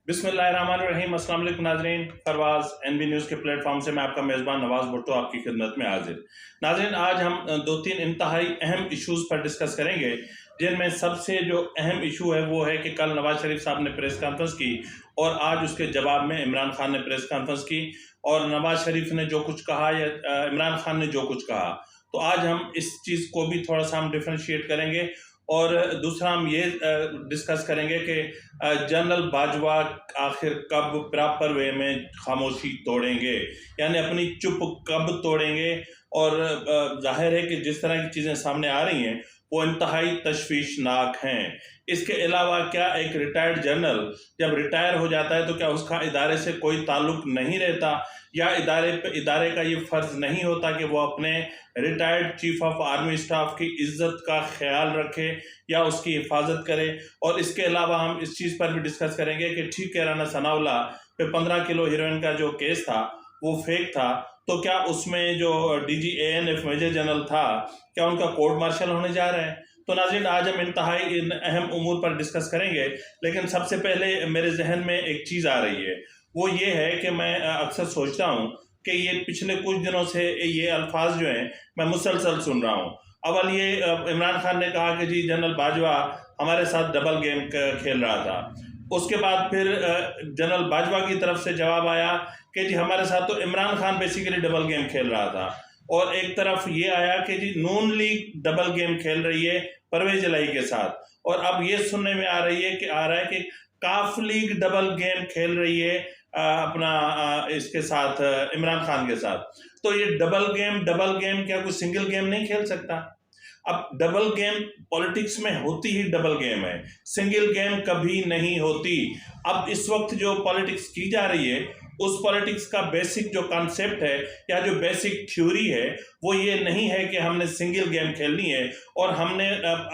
बिस्मिल्लाहिर्रहमानिर्रहीम। अस्सलाम वालेकुम नाज़रीन, फरवाज़ NB न्यूज़ के प्लेटफॉर्म से मैं आपका मेज़बान नवाज़ भुट्टो आपकी खिदमत में हाजिर। नाज़रीन, आज हम दो तीन इंतहाई अहम इशूज़ पर डिस्कस करेंगे, जिनमें सबसे जो अहम इशू है वो है कि कल नवाज़ शरीफ साहब ने प्रेस कॉन्फ्रेंस की और आज उसके जवाब में इमरान खान ने प्रेस कॉन्फ्रेंस की, और नवाज़ शरीफ ने जो कुछ कहा या इमरान खान ने जो कुछ कहा, तो आज हम इस चीज़ को भी थोड़ा सा हम डिफ्रेंशिएट करेंगे। और दूसरा हम ये डिस्कस करेंगे कि जनरल बाजवा आखिर कब प्रॉपर वे में खामोशी तोड़ेंगे, यानी अपनी चुप कब तोड़ेंगे। और जाहिर है कि जिस तरह की चीज़ें सामने आ रही हैं वो इंतहाई तशवीशनाक हैं। इसके अलावा क्या एक रिटायर्ड जनरल जब रिटायर हो जाता है तो क्या उसका इदारे से कोई ताल्लुक नहीं रहता, या इदारे का ये फ़र्ज़ नहीं होता कि वो अपने retired chief of army staff की इज़्ज़त का ख्याल रखे या उसकी हिफाजत करे। और इसके अलावा हम इस चीज़ पर भी डिस्कस करेंगे कि ठीक है, राना सनाउल्लाह पे 15 किलो हीरोइन का जो केस था वो फेक था, तो क्या उसमें जो DG ANF मेजर जनरल था, क्या उनका कोर्ट मार्शल होने जा रहा है। तो नाज़रीन, आज हम इंतहाई इन अहम उमूर पर डिस्कस करेंगे, लेकिन सबसे पहले मेरे जहन में एक चीज़ आ रही है, वो ये है कि मैं अक्सर सोचता हूँ कि ये पिछले कुछ दिनों से ये अल्फाज जो हैं मैं मुसलसल सुन रहा हूँ। अव्वल ये इमरान खान ने कहा कि जी जनरल बाजवा हमारे साथ डबल गेम खेल रहा था। उसके बाद फिर जनरल बाजवा की तरफ से जवाब आया कि जी हमारे साथ तो Imran Khan basically double game खेल रहा था। और एक तरफ ये आया कि जी नून लीग डबल गेम खेल रही है परवेज इलाही के साथ। और अब ये सुनने में आ रहा है कि काफ लीग डबल गेम खेल रही है इसके साथ, इमरान खान के साथ। तो ये डबल गेम क्या कोई सिंगल गेम नहीं खेल सकता? अब डबल गेम पॉलिटिक्स में होती ही डबल गेम है, सिंगल गेम कभी नहीं होती। अब इस वक्त जो पॉलिटिक्स की जा रही है उस पॉलिटिक्स का बेसिक जो कॉन्सेप्ट है या जो बेसिक थ्योरी है वो ये नहीं है कि हमने सिंगल गेम खेलनी है और हमने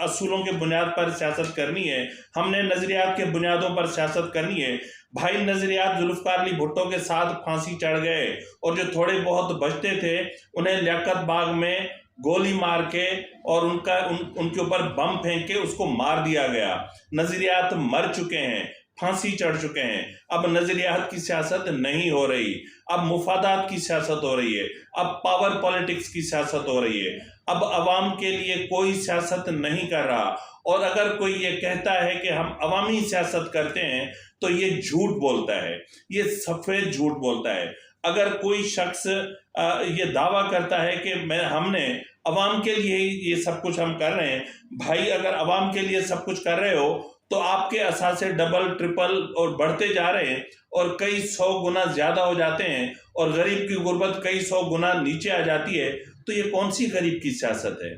असूलों के बुनियाद पर सियासत करनी है, हमने नज़रियात के बुनियादों पर सियासत करनी है। भाई नज़रियात जुल्फ़िकार अली भुट्टो के साथ फांसी चढ़ गए और जो थोड़े बहुत बचते थे उन्हें लियाकत बाग में गोली मार के और उनके ऊपर बम फेंक के उसको मार दिया गया। नज़रियात मर चुके हैं, फांसी चढ़ चुके हैं। अब नज़रियात की सियासत नहीं हो रही, अब मुफादात की सियासत हो रही है, अब पावर पॉलिटिक्स की सियासत हो रही है। अब अवाम के लिए कोई सियासत नहीं कर रहा। और अगर कोई ये कहता है कि हम अवामी सियासत करते हैं तो ये झूठ बोलता है, ये सफ़ेद झूठ बोलता है। अगर कोई शख्स ये दावा करता है कि हमने अवाम के लिए ये सब कुछ हम कर रहे हैं, भाई अगर अवाम के लिए सब कुछ कर रहे हो तो आपके असासे डबल ट्रिपल और बढ़ते जा रहे हैं और कई 100 गुना ज़्यादा हो जाते हैं और गरीब की गुर्बत कई 100 गुना नीचे आ जाती है। तो ये कौन सी गरीब की सियासत है?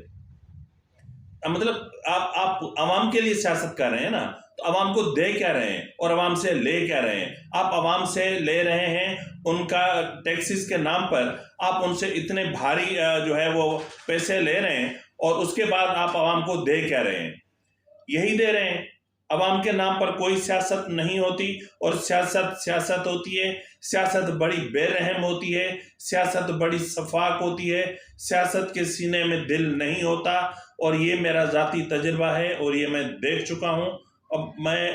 मतलब आप अवाम के लिए सियासत कर रहे हैं ना, तो अवाम को दे क्या रहे हैं और अवाम से ले क्या रहे हैं? आप अवाम से ले रहे हैं उनका टैक्सेस के नाम पर, आप उनसे इतने भारी जो है वो पैसे ले रहे हैं और उसके बाद आप अवाम को दे क्या रहे हैं? यही दे रहे हैं। अवाम के नाम पर कोई सियासत नहीं होती और सियासत होती है। सियासत बड़ी बेरहम होती है, सियासत बड़ी सफाक होती है, सियासत के सीने में दिल नहीं होता। और ये मेरा ज़ाती तजुर्बा है और ये मैं देख चुका हूँ। अब मैं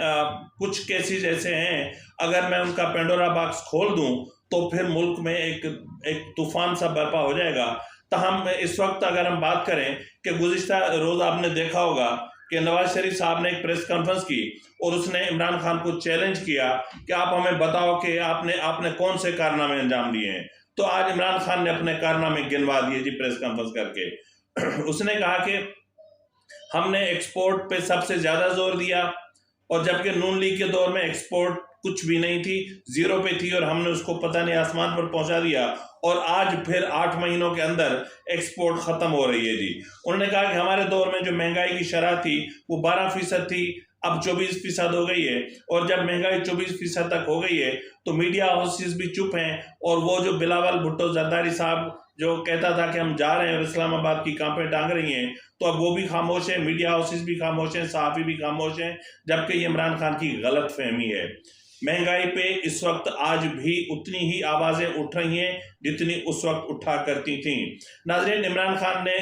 कुछ केसेस ऐसे हैं, अगर मैं उनका पेंडोरा बॉक्स खोल दूँ तो फिर मुल्क में एक तूफान सा बर्पा हो जाएगा। तहम इस वक्त अगर हम बात करें कि गुज़िश्ता रोज़ आपने देखा होगा कि नवाज शरीफ साहब ने एक प्रेस कॉन्फ्रेंस की और उसने इमरान खान को चैलेंज किया कि आप हमें बताओ कि आपने कौन से कारनामे अंजाम दिए हैं। तो आज इमरान खान ने अपने कारनामे गिनवा दिए जी प्रेस कॉन्फ्रेंस करके। उसने कहा कि हमने एक्सपोर्ट पे सबसे ज़्यादा जोर दिया, और जबकि नून लीग के दौर में एक्सपोर्ट कुछ भी नहीं थी, ज़ीरो पे थी, और हमने उसको पता नहीं आसमान पर पहुंचा दिया। और आज फिर 8 महीनों के अंदर एक्सपोर्ट ख़त्म हो रही है जी। उन्होंने कहा कि हमारे दौर में जो महंगाई की शरह थी वो 12% थी, अब 24% हो गई है। और जब महंगाई 24% तक हो गई है तो मीडिया हाउसेस भी चुप हैं, और वो जो बिलावल भुट्टो जरदारी साहब जो कहता था कि हम जा रहे हैं और इस्लामाबाद की कांपें टांग रही हैं, तो अब वो भी खामोश है, मीडिया हाउसेस भी खामोश हैं, सहाफ़ी भी खामोश हैं, जबकि ये इमरान खान की गलत फहमी है। महंगाई पे इस वक्त आज भी उतनी ही आवाज़ें उठ रही हैं जितनी उस वक्त उठा करती थीं। नाज़रीन, इमरान खान ने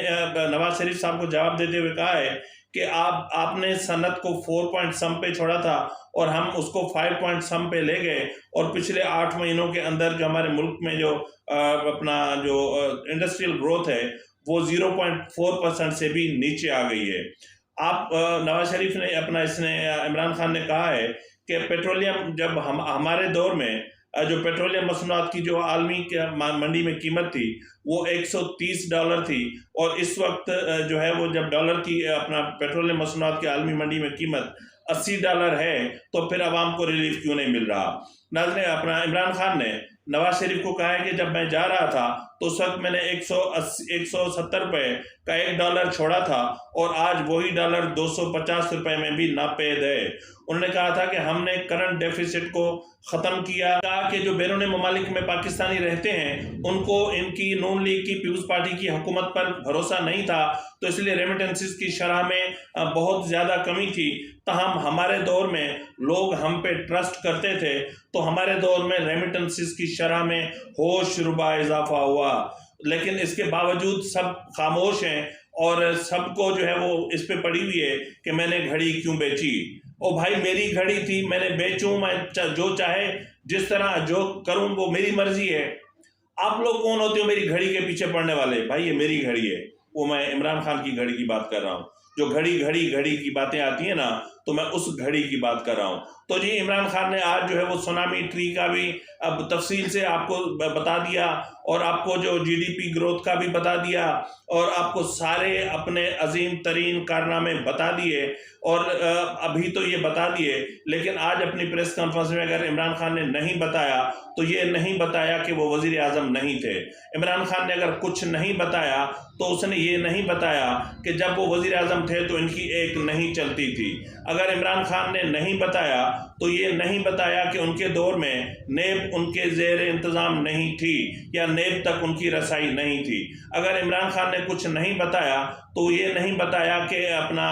नवाज शरीफ साहब को जवाब देते हुए कहा है کہ آپ نے صنعت کو 4 پہ چھوڑا تھا اور ہم اس کو 5 پہ لے گئے، اور پچھلے 8 مہینوں کے اندر جو ہمارے ملک میں جو اپنا جو انڈسٹریل گروتھ ہے وہ 0.4% سے بھی نیچے آ گئی ہے۔ آپ نواز شریف نے عمران خان نے کہا ہے کہ پیٹرولیم جب ہمارے دور میں جو پیٹرولیم مصنوعات کی جو عالمی منڈی میں قیمت تھی وہ $130 تھی، اور اس وقت جو ہے وہ جب ڈالر کی اپنا پیٹرولیم مصنوعات کی عالمی منڈی میں قیمت $80 ہے تو پھر عوام کو ریلیف کیوں نہیں مل رہا؟ ناظرین، عمران خان نے نواز شریف کو کہا ہے کہ جب میں جا رہا تھا تو اس وقت میں نے 170 روپے کا $1 چھوڑا تھا، اور آج وہی ڈالر 250 روپے میں بھی ناپید ہے۔ انہوں نے کہا تھا کہ ہم نے کرنٹ ڈیفیسٹ کو ختم کیا، کہا کہ جو بیرون ممالک میں پاکستانی رہتے ہیں ان کو ان کی نون لیگ کی پیپلز پارٹی کی حکومت پر بھروسہ نہیں تھا، تو اس لیے ریمیٹنسز کی شرح میں بہت زیادہ کمی تھی، تاہم ہمارے دور میں لوگ ہم پہ ٹرسٹ کرتے تھے تو ہمارے دور میں ریمیٹنسز کی شرح میں ہوش ربا اضافہ ہوا، لیکن اس کے باوجود سب خاموش ہیں اور سب کو جو ہے وہ اس پہ پڑی ہوئی ہے کہ میں نے گھڑی کیوں بیچی۔ او بھائی، میری گھڑی تھی، میں نے بیچوں، میں جو چاہے جس طرح جو کروں وہ میری مرضی ہے۔ آپ لوگ کون ہوتے ہو میری گھڑی کے پیچھے پڑنے والے؟ بھائی یہ میری گھڑی ہے، وہ میں عمران خان کی گھڑی کی بات کر رہا ہوں۔ جو گھڑی کی باتیں آتی ہیں نا تو میں اس گھڑی کی بات کر رہا ہوں۔ تو جی عمران خان نے آج جو ہے وہ سونامی ٹری کا بھی اب تفصیل سے آپ کو بتا دیا، اور آپ کو جو جی ڈی پی گروتھ کا بھی بتا دیا، اور آپ کو سارے اپنے عظیم ترین کارنامے بتا دیے، اور ابھی تو یہ بتا دیے، لیکن آج اپنی پریس کانفرنس میں اگر عمران خان نے نہیں بتایا تو یہ نہیں بتایا کہ وہ وزیر اعظم نہیں تھے۔ عمران خان نے اگر کچھ نہیں بتایا تو اس نے یہ نہیں بتایا کہ جب وہ وزیر اعظم تھے تو ان کی ایک نہیں چلتی تھی۔ اگر عمران خان نے نہیں بتایا تو یہ نہیں بتایا کہ ان کے دور میں نیب ان کے زیر انتظام نہیں تھی، یا نیب تک ان کی رسائی نہیں تھی۔ اگر عمران خان نے کچھ نہیں بتایا تو یہ نہیں بتایا کہ اپنا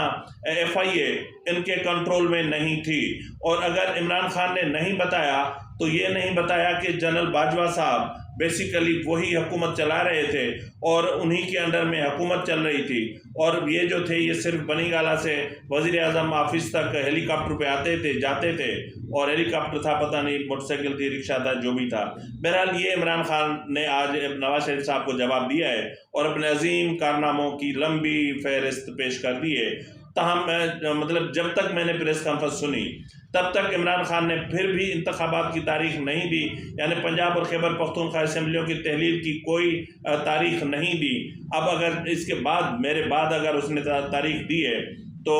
FIA ان کے کنٹرول میں نہیں تھی، اور اگر عمران خان نے نہیں بتایا تو یہ نہیں بتایا کہ جنرل باجوہ صاحب بیسیکلی وہی حکومت چلا رہے تھے اور انہی کے انڈر میں حکومت چل رہی تھی، اور یہ جو تھے یہ صرف بنی گالہ سے وزیر اعظم آفس تک ہیلی کاپٹر پہ آتے تھے جاتے تھے، اور ہیلی کاپٹر تھا پتہ نہیں موٹر سائیکل تھی رکشہ تھا جو بھی تھا۔ بہرحال یہ عمران خان نے آج نواز شریف صاحب کو جواب دیا ہے اور اپنے عظیم کارناموں کی لمبی فہرست پیش کر دی ہے۔ تاہم مطلب جب تک میں نے پریس کانفرنس سنی تب تک عمران خان نے پھر بھی انتخابات کی تاریخ نہیں دی، یعنی پنجاب اور خیبر پختونخوا اسمبلیوں کی تحلیل کی کوئی تاریخ نہیں دی۔ اب اگر اس کے بعد میرے بعد اگر اس نے تاریخ دی ہے تو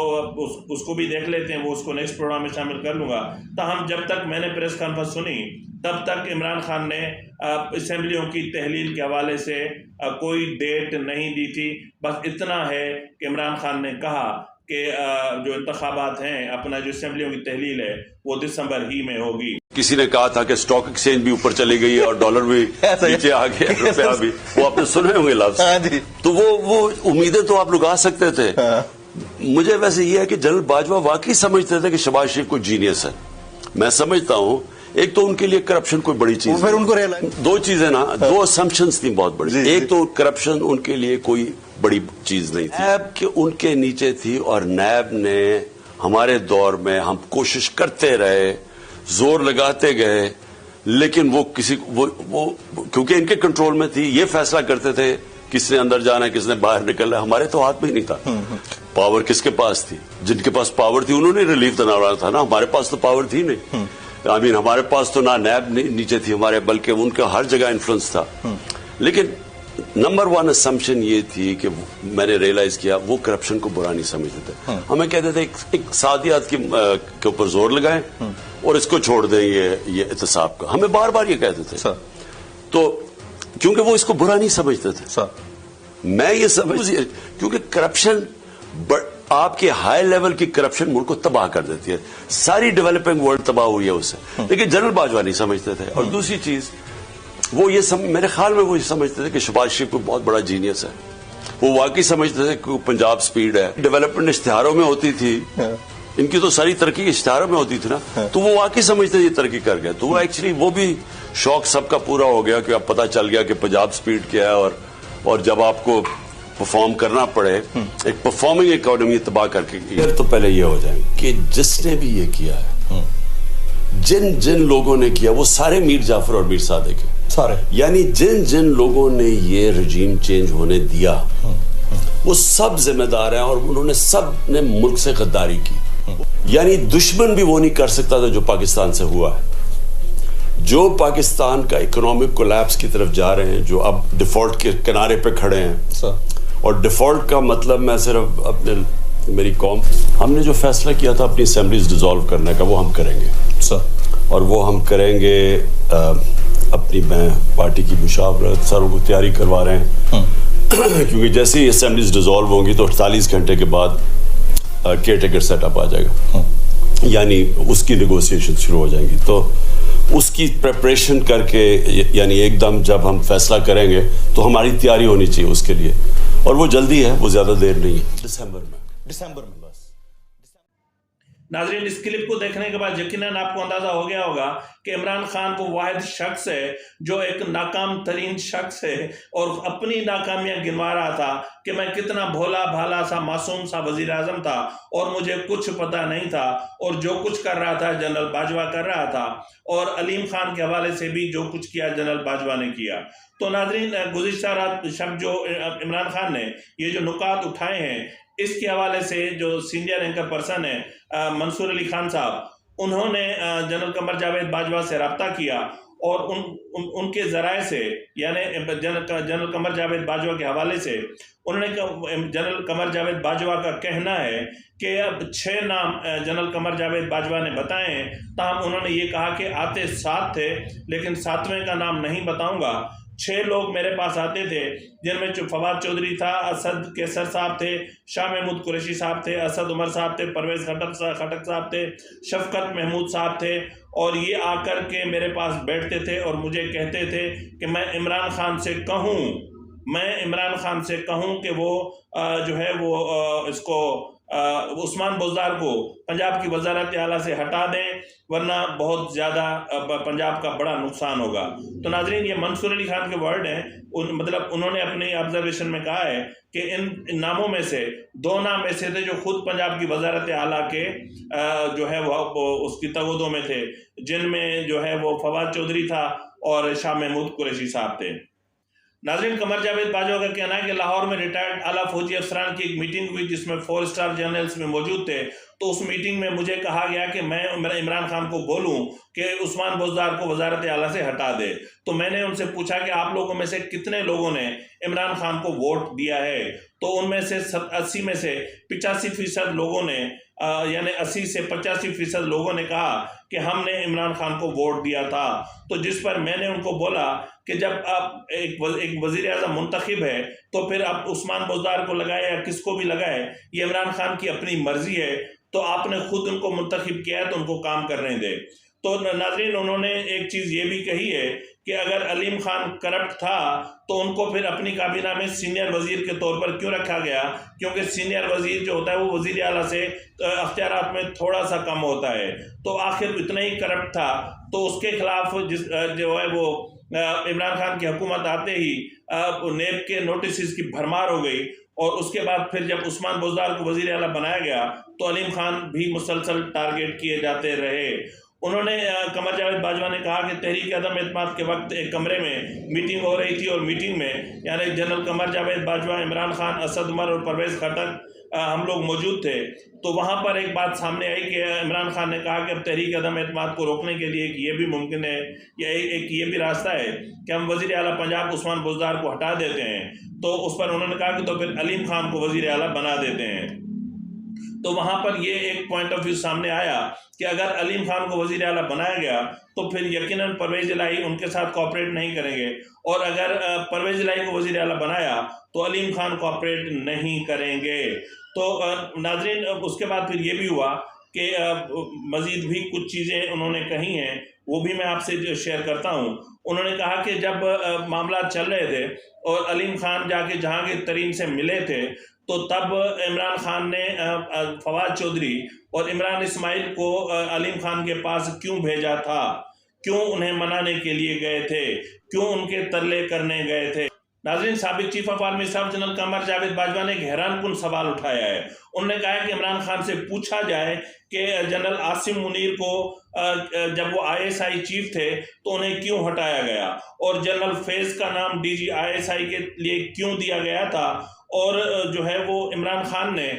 اس کو بھی دیکھ لیتے ہیں، وہ اس کو نیکسٹ پروگرام میں شامل کر لوں گا۔ تاہم جب تک میں نے پریس کانفرنس سنی تب تک عمران خان نے اسمبلیوں کی تحلیل کے حوالے سے کوئی ڈیٹ نہیں دی تھی۔ بس اتنا ہے کہ عمران خان نے کہا کہ جو انتخابات ہیں، اپنا جو اسمبلیوں کی تحلیل ہے وہ دسمبر ہی میں ہوگی۔ کسی نے کہا تھا کہ اسٹاک ایکسچینج بھی اوپر چلی گئی اور ڈالر بھی نیچے آ گیا، روپیہ بھی، وہ آپ نے سنے ہوں گے لفظ۔ تو وہ امیدیں تو آپ لوگ آ سکتے تھے۔ مجھے ویسے یہ ہے کہ جنرل باجوہ واقعی سمجھتے تھے کہ شہباز شریف کوئی جینیس ہے۔ میں سمجھتا ہوں ایک تو ان کے لیے کرپشن کوئی بڑی چیز، پھر ان کو دو چیزیں نا، دو اسمپشنز تھیں بہت بڑی۔ ایک تو کرپشن ان کے لیے کوئی بڑی چیز نہیں تھی، نیب کہ ان کے نیچے تھی، اور نیب نے ہمارے دور میں ہم کوشش کرتے رہے، زور لگاتے گئے، لیکن وہ کیونکہ ان کے کنٹرول میں تھی، یہ فیصلہ کرتے تھے کس نے اندر جانا ہے کس نے باہر نکلنا ہے۔ ہمارے تو ہاتھ میں ہی نہیں تھا۔ پاور کس کے پاس تھی؟ جن کے پاس پاور تھی انہوں نے ریلیف دلانا تھا نا، ہمارے پاس تو پاور تھی نہیں۔ ہمارے پاس تو نہ نیب نیچے تھی ہمارے، بلکہ ان کا ہر جگہ انفلوئنس تھا۔ لیکن نمبر 1 اسمپشن یہ تھی کہ میں نے ریئلائز کیا وہ کرپشن کو برا نہیں سمجھتے تھے۔ ہمیں کہتے تھے ایک سادیات کے اوپر زور لگائیں اور اس کو چھوڑ دیں یہ احتساب کا، ہمیں بار بار یہ کہتے تھے۔ تو کیونکہ وہ اس کو برا نہیں سمجھتے تھے، میں یہ سمجھ، کیونکہ کرپشن آپ کے ہائی لیول کی کرپشن ملک کو تباہ کر دیتی ہے، ساری ڈیولپنگ ورلڈ تباہ ہوئی ہے اس سے، لیکن جنرل باجوہ نہیں سمجھتے تھے۔ اور دوسری چیز وہ یہ میرے خیال میں وہ یہ سمجھتے تھے کہ شہباز شریف کوئی بہت بڑا جینیس ہے، وہ واقعی سمجھتے تھے کہ پنجاب سپیڈ ہے، ڈیولپمنٹ اشتہاروں میں ہوتی تھی، ان کی تو ساری ترقی اشتہاروں میں ہوتی تھی نا، تو وہ واقعی سمجھتے یہ ترقی کر گئے۔ تو وہ ایکچولی وہ بھی شوق سب کا پورا ہو گیا کہ اب پتہ چل گیا کہ پنجاب سپیڈ کیا ہے، اور جب آپ کو परफॉर्म करना पड़े, एक परफॉर्मिंग इकोनॉमी तबाह करके, तो पहले ये हो जाए कि जिसने भी ये किया है, जिन जिन लोगों ने किया वो सारे मीर जाफर और मीर सादिक है, सारे, यानी जिन जिन लोगों ने ये रजीम चेंज होने दिया वो सब जिम्मेदार हैं और उन्होंने सब ने मुल्क से गद्दारी की। यानी दुश्मन भी वो नहीं कर सकता था जो पाकिस्तान से हुआ है। जो पाकिस्तान का इकोनॉमिक कोलैप्स की तरफ जा रहे हैं, जो अब डिफॉल्ट के किनारे पे खड़े हैं, और डिफॉल्ट का मतलब मैं सिर्फ अपने मेरी कौम, हमने जो फैसला किया था अपनी असेंबलीज डिसॉल्व करने का, वो हम करेंगे और वो हम करेंगे अपनी, मैं पार्टी की मुशावरत सारों को तैयारी करवा रहे हैं क्योंकि जैसे ही असेंबलीज डिसॉल्व होंगी तो 48 घंटे के बाद केयर टेकर सेटअप आ जाएगा, यानी उसकी नेगोशिएशन शुरू हो जाएंगी। तो उसकी प्रिपरेशन करके, यानी एकदम जब हम फैसला करेंगे तो हमारी तैयारी होनी चाहिए उसके लिए, और वो जल्दी है, वो ज्यादा देर नहीं है, दिसंबर में बस। नाज़रीन, इस क्लिप को देखने के बाद यकीनन आपको अंदाजा हो गया होगा कि इमरान खान वो वाहिद शख्स है जो एक नाकाम तरीन शख्स है और अपनी नाकामियां गिनवा रहा था कि मैं कितना भोला भाला सा मासूम सा वजीर आजम था और मुझे कुछ पता नहीं था, और जो कुछ कर रहा था जनरल बाजवा कर रहा था, और अलीम खान के हवाले से भी जो कुछ किया जनरल बाजवा ने किया। तो नाज़रीन, गुज़िश्ता रात शब जो इमरान खान ने ये जो नुकात उठाए हैं, इसके हवाले से जो सीनियर एंकर पर्सन है मंसूर अली खान साहब, उन्होंने जनरल कमर जावेद बाजवा से रब्ता किया और उनके ज़राए से, यानी जनरल कमर जावेद बाजवा के हवाले से उन्होंने, जनरल कमर जावेद बाजवा का कहना है कि अब 6 नाम जनरल कमर जावेद बाजवा ने बताए हैं, ताहम उन्होंने ये कहा कि आते 7 थे, लेकिन 7वें का नाम नहीं बताऊंगा। 6 लोग मेरे पास आते थे, जिनमें फवाद चौधरी था, असद केसर साहब थे, शाह महमूद कुरैशी साहब थे, असद उमर साहब थे, परवेज खटक साहब थे, शफकत महमूद साहब थे, और ये आकर के मेरे पास बैठते थे और मुझे कहते थे कि मैं इमरान खान से कहूँ कि वो जो है वो इसको उस्मान बुज़दार को पंजाब की वज़ारत आला से हटा दें, वरना बहुत ज़्यादा पंजाब का बड़ा नुकसान होगा। तो नाज़रीन, ये मंसूर अली खान के वर्ड हैं, मतलब उन्होंने अपने ऑब्जर्वेशन में कहा है कि इन नामों में से 2 नाम ऐसे थे जो खुद पंजाब की वज़ारत आला के जो है वो उसकी तगोदों में थे, जिनमें जो है वो फवाद चौधरी था और शाह महमूद कुरैशी साहब थे। नाज़रीन, कमर जावेद बाजवा का कहना है कि लाहौर में रिटायर्ड आला फौजी अफसरान की एक मीटिंग हुई जिसमें 4 स्टार जनरल्स में मौजूद थे। तो उस मीटिंग में मुझे कहा गया कि मैं इमरान खान को बोलूं कि उस्मान बुज़दार को वज़ारत आला से हटा दे। तो मैंने उनसे पूछा कि आप लोगों में से कितने लोगों ने इमरान खान को वोट दिया है? तो उनमें से 80 में से 85% लोगों ने, यानी 80 से 85% लोगों ने कहा कि हमने इमरान खान को वोट दिया था। तो जिस पर मैंने उनको बोला कि जब आप एक वज़ीर आज़म मुंतखब है तो फिर आप उस्मान बुज़दार को लगाए या किसको भी लगाए, ये इमरान खान की अपनी मर्जी है, तो आपने खुद उनको मुंतखब किया है तो उनको काम करने दे। तो नाज़रीन, उन्होंने एक चीज़ ये भी कही है कि अगर अलीम खान करप्ट था तो उनको फिर अपनी काबीना में सीनियर वजीर के तौर पर क्यों रखा गया, क्योंकि सीनियर वजीर जो होता है वो वजीर आला से अख्तियारात में थोड़ा सा कम होता है। तो आखिर इतना ही करप्ट था तो उसके खिलाफ जो है वो इमरान खान की हुकूमत आते ही नेब के नोटिस की भरमार हो गई, और उसके बाद फिर जब उस्मान बुज़दार को वज़ीर आला बनाया गया तो अलीम खान भी मुसलसल टारगेट किए जाते रहे। उन्होंने कमर जावेद बाजवा ने कहा कि तहरीक अदम एतमाद के वक्त एक कमरे में मीटिंग हो रही थी और मीटिंग में यानी जनरल कमर जावेद बाजवा, इमरान खान, असद उमर और परवेज खटक हम लोग मौजूद थे। तो वहाँ पर एक बात सामने आई कि इमरान खान ने कहा कि अब तहरीक अदम एतमाद को रोकने के लिए ये भी मुमकिन है, या एक ये भी रास्ता है कि हम वज़ीर आला पंजाब उस्मान बुज़दार को हटा देते हैं। तो उस पर उन्होंने कहा कि तो फिर अलीम खान को वज़ीर आला बना देते हैं। तो वहाँ पर ये एक पॉइंट ऑफ व्यू सामने आया कि अगर अलीम खान को वज़ीर आला बनाया गया तो फिर यकीनन परवेज इलाही उनके साथ कोऑपरेट नहीं करेंगे, और अगर परवेज इलाही को वज़ीर आला बनाया तो अलीम खान कोऑपरेट नहीं करेंगे। तो नाज़रीन, उसके बाद फिर ये भी हुआ कि मज़ीद भी कुछ चीज़ें उन्होंने कही हैं, वो भी मैं आपसे शेयर करता हूँ। उन्होंने कहा कि जब मामला चल रहे थे और अलीम खान जाके जहांगीर तरीन से मिले थे तो तब इमरान खान ने फवाद चौधरी और इमरान इस्माइल को अलीम खान के पास क्यों भेजा था, क्यों उन्हें मनाने के लिए गए थे, क्यों उनके तरले करने गए थे। नाज़रीन, साबिक chief of army staff general Qamar Javed Bajwa ने एक हैरानकुन सवाल उठाया है। उन्होंने कहा है कि इमरान खान से पूछा जाए कि जनरल आसिम मुनीर को जब वो ISI चीफ थे तो उन्हें क्यों हटाया गया, और जनरल फैज का नाम DG ISI के लिए क्यों दिया गया था, और जो है वो इमरान खान ने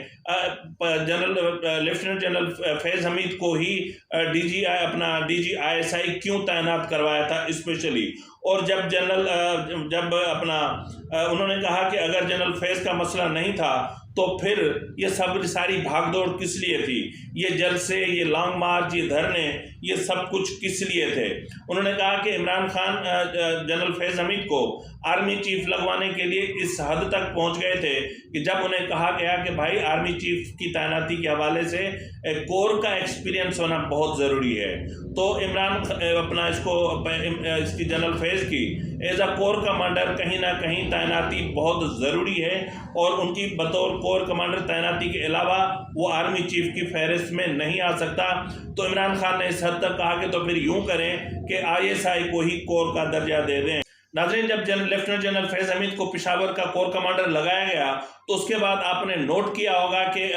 लेफ्टिनेंट जनरल फैज हमीद को ही DG ISI क्यों तैनात करवाया था स्पेशली। और जब उन्होंने कहा कि अगर जनरल फैज का मसला नहीं था तो फिर ये सब सारी भागदौड़ किस लिए थी, ये जलसे, ये लॉन्ग मार्च, ये धरने, ये सब कुछ किस लिए थे। उन्होंने कहा कि इमरान खान जनरल फैज हमीद को आर्मी चीफ लगवाने के लिए इस हद तक पहुंच गए थे कि जब उन्हें कहा गया कि भाई आर्मी चीफ की तैनाती के हवाले से कोर का एक्सपीरियंस होना बहुत ज़रूरी है, तो इमरान इसकी जनरल फैज की एज अ कोर कमांडर कहीं ना कहीं तैनाती बहुत ज़रूरी है, और उनकी बतौर कोर कमांडर तैनाती के अलावा वो आर्मी चीफ की फहरिस्त में नहीं आ सकता। तो इमरान खान ने इस हद तक कहा कि तो फिर यूं करें कि ISI को ही कोर का दर्जा दे दें। नाज़रीन, जब लेफ्टिनेंट जनरल फैज हमीद को पेशावर का कोर कमांडर लगाया गया तो उसके बाद आपने नोट किया होगा कि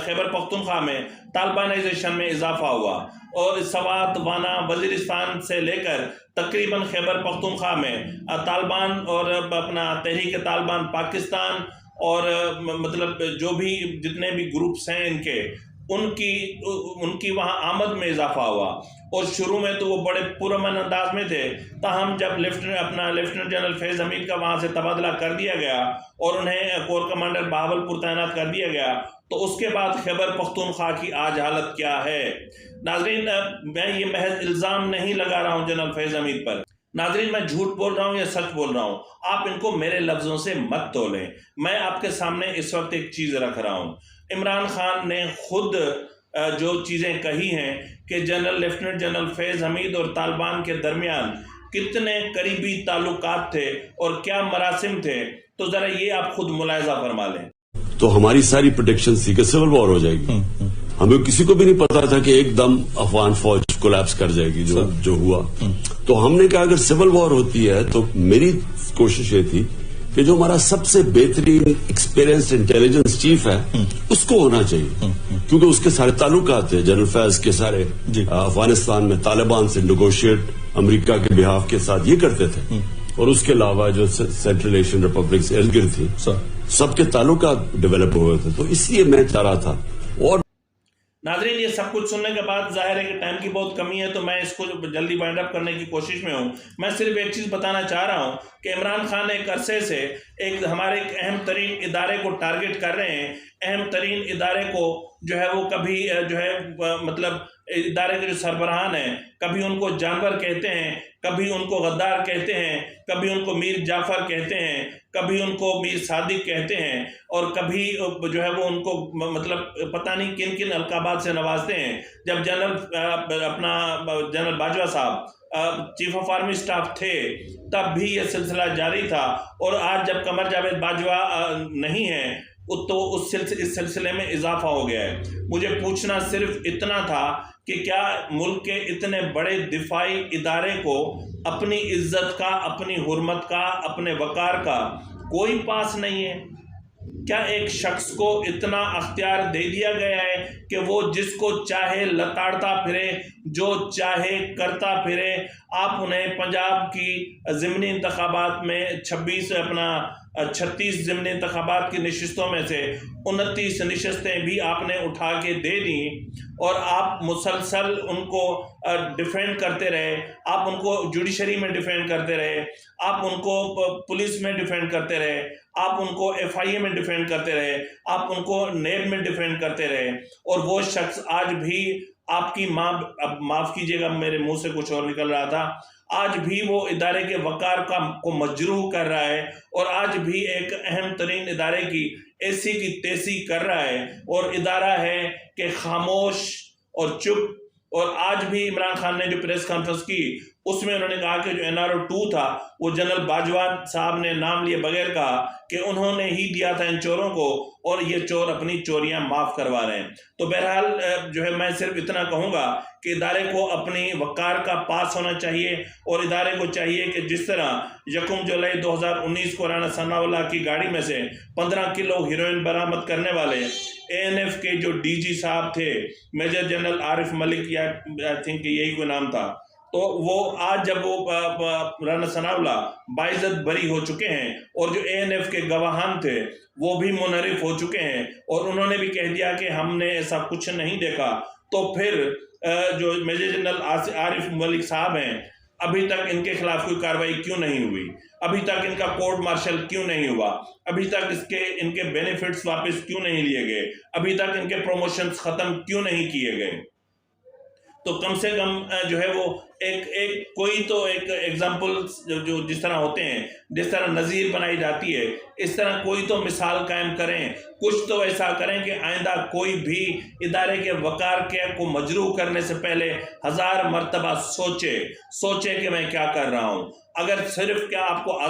खैबर पख्तूनख्वा में तालिबानाइजेशन में इजाफा हुआ, और सवात, वाना, वजीरिस्तान से लेकर तकरीबन खैबर पख्तूनख्वा में तालिबान और तहरीक तालिबान पाकिस्तान और मतलब जो भी जितने भी ग्रुप्स हैं इनके उनकी वहाँ आमद में इजाफा हुआ। और शुरू में तो वो बड़े पुरअमन अंदाज में थे, ताहम जब लेफ्टिनेंट जनरल फैज हमीद का वहाँ से तबादला कर दिया गया और उन्हें कोर कमांडर बहावलपुर तैनात कर दिया गया, तो उसके बाद खैबर पख्तूनख्वा की आज हालत क्या है। नाजरीन, मैं ये महज इल्ज़ाम नहीं लगा रहा हूँ जनरल फैज हमीद पर। नाजरीन, मैं झूठ बोल रहा हूँ या सच बोल रहा हूँ, आप इनको मेरे लफ्ज़ों से मत तोलें। मैं आपके सामने इस वक्त एक चीज़ रख रहा हूँ। इमरान खान ने खुद जो चीज़ें कही हैं कि लेफ्टिनेंट जनरल फैज हमीद और तालिबान के दरमियान कितने करीबी ताल्लुकात थे और क्या मरासिम थे, तो ज़रा ये आप खुद मुलाहिजा फरमा लें। तो हमारी सारी प्रेडिक्शन थी कि सिविल वॉर हो जाएगी। हमें किसी को भी नहीं पता था कि एकदम अफगान फौज कोलैप्स कर जाएगी, जो हुआ। तो हमने कहा अगर सिविल वॉर होती है तो मेरी कोशिश ये थी कि जो हमारा सबसे बेहतरीन एक्सपीरियंस्ड इंटेलिजेंस चीफ है उसको होना चाहिए, क्योंकि उसके सारे ताल्लुकात थे जनरल फैज के सारे अफगानिस्तान में तालिबान से नेगोशिएट अमेरिका के बिहाफ के साथ ये करते थे, और उसके अलावा जो सेंट्रल एशियन रिपब्लिक इर्द गिर्द थी सबके ताल्लुकात डेवलप हुए थे। तो इसलिए मैं चाह रहा था। और नाजरीन, ये सब कुछ सुनने के बाद जाहिर है कि टाइम की बहुत कमी है, तो मैं इसको जल्दी वाइंड अप करने की कोशिश में हूँ। मैं सिर्फ एक चीज़ बताना चाह रहा हूँ कि इमरान खान एक अरसे से हमारे एक अहम तरीन इदारे को टारगेट कर रहे हैं। अहम तरीन इदारे को जो है वो कभी मतलब इदारे के जो सरबराहान हैं, कभी उनको जानवर कहते हैं, कभी उनको गद्दार कहते हैं, कभी उनको मीर जाफर कहते हैं, कभी उनको मीर सादिक कहते हैं, और कभी जो है वो उनको मतलब पता नहीं किन किन अलकाबात से नवाजते हैं। जब जनरल बाजवा साहब चीफ ऑफ आर्मी स्टाफ थे तब भी ये सिलसिला जारी था, और आज जब कमर जावेद बाजवा नहीं है तो इस सिलसिले में इजाफा हो गया है। मुझे पूछना सिर्फ इतना था कि क्या मुल्क के इतने बड़े दिफाई इदारे को अपनी इज्जत का, अपनी हुर्मत का, अपने वकार का कोई पास नहीं है? क्या एक शख्स को इतना अख्तियार दे दिया गया है कि वो जिसको चाहे लताड़ता फिरे, जो चाहे करता फिरे? आप उन्हें पंजाब की ज़िमनी इंतखाबात में 36 ज़िमनी इंतखाबात की नशिस्तों में से 29 नशिस्तें भी आपने उठा के दे दी, और आप मुसलसल उनको डिफेंड करते रहे। आप उनको जुडिशरी में डिफेंड करते रहे, आप उनको पुलिस में डिफेंड करते रहे, आप उनको FIA में डिफेंड करते रहे, आप उनको नेब में डिफेंड करते रहे, और वो शख्स आज भी आपकी माफ़ कीजिएगा मेरे मुंह से कुछ और निकल रहा था, आज भी वो इदारे के वकार को मजरूह कर रहा है, और आज भी एक अहम तरीन इदारे की ऐसी की तैसी कर रहा है। और इदारा है कि खामोश और चुप اور آج بھی عمران خان نے جو پریس کانفرنس کی اس میں انہوں نے کہا کہ جو NRO 2 تھا وہ جنرل باجوہ صاحب نے نام لیے بغیر کہا کہ انہوں نے ہی دیا تھا ان چوروں کو اور یہ چور اپنی چوریاں معاف کروا رہے ہیں. تو بہرحال جو ہے میں صرف اتنا کہوں گا کہ ادارے کو اپنی وقار کا پاس ہونا چاہیے اور ادارے کو چاہیے کہ جس طرح 1 جولائی 2019 کو رانا ثناء اللہ کی گاڑی میں سے 15 کلو ہیروئن برآمد کرنے والے ANF کے جو DG صاحب تھے میجر جنرل عارف ملک یا آئی تھنک یہی کوئی نام تھا، تو وہ آج جب وہ رانا ثناء اللہ باعزت بری ہو چکے ہیں اور جو ANF کے گواہان تھے وہ بھی منحرف ہو چکے ہیں اور انہوں نے بھی کہہ دیا کہ ہم نے ایسا کچھ نہیں دیکھا، تو پھر جو میجر جنرل عارف ملک صاحب ہیں ابھی تک ان کے خلاف کوئی کارروائی کیوں نہیں ہوئی؟ ابھی تک ان کا کورٹ مارشل کیوں نہیں ہوا؟ ابھی تک ان کے بینیفٹس واپس کیوں نہیں لیے گئے؟ ابھی تک ان کے پروموشنز ختم کیوں نہیں کیے گئے؟ تو کم سے کم جو ہے وہ ایک کوئی تو ایک ایگزامپل جو جس طرح ہوتے ہیں، جس طرح نظیر بنائی جاتی ہے، اس طرح کوئی تو مثال قائم کریں، کچھ تو ایسا کریں کہ آئندہ کوئی بھی ادارے کے وقار کو مجروح کرنے سے پہلے 1000 مرتبہ سوچے کہ میں کیا کر رہا ہوں. اگر صرف کیا آپ کو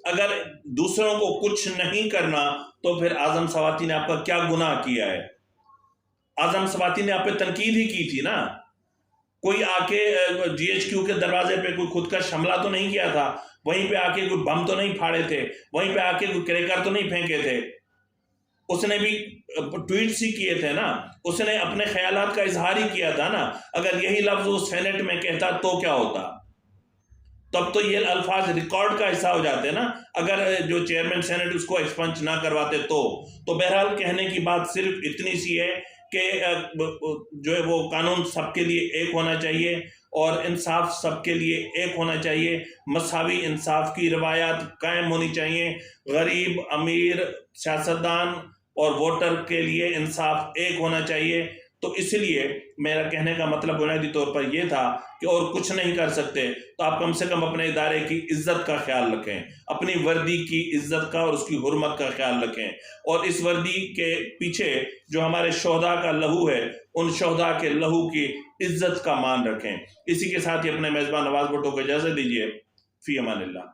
اگر دوسروں کو کچھ نہیں کرنا تو پھر اعظم سواتی نے آپ کا کیا گناہ کیا ہے؟ اعظم سواتی نے آپ پہ تنقید ہی کی تھی نا، کوئی آ کے GHQ کے دروازے پہ کوئی خود کا حملہ تو نہیں کیا تھا، وہیں پہ آ کے کوئی بم تو نہیں پھاڑے تھے، وہیں پہ آ کے کوئی کریکر تو نہیں پھینکے تھے. اس نے بھی ٹویٹس ہی کیے تھے نا، اس نے اپنے خیالات کا اظہار ہی کیا تھا نا. اگر یہی لفظ وہ سینٹ میں کہتا تو کیا ہوتا؟ تب تو یہ الفاظ ریکارڈ کا حصہ ہو جاتے نا، اگر جو چیئرمین سینٹ اس کو ایکسپنج نہ کرواتے تو بہرحال کہنے کی بات صرف اتنی سی ہے کہ جو ہے وہ قانون سب کے لیے ایک ہونا چاہیے اور انصاف سب کے لیے ایک ہونا چاہیے، مساوی انصاف کی روایات قائم ہونی چاہیے، غریب امیر سیاستدان اور ووٹر کے لیے انصاف ایک ہونا چاہیے. تو اس لیے میرا کہنے کا مطلب بنیادی طور پر یہ تھا کہ اور کچھ نہیں کر سکتے تو آپ کم سے کم اپنے ادارے کی عزت کا خیال رکھیں، اپنی وردی کی عزت کا اور اس کی حرمت کا خیال رکھیں، اور اس وردی کے پیچھے جو ہمارے شہداء کا لہو ہے ان شہداء کے لہو کی عزت کا مان رکھیں. اسی کے ساتھ ہی اپنے میزبان نواز بھٹو کو اجازت دیجیے. فی امان اللہ.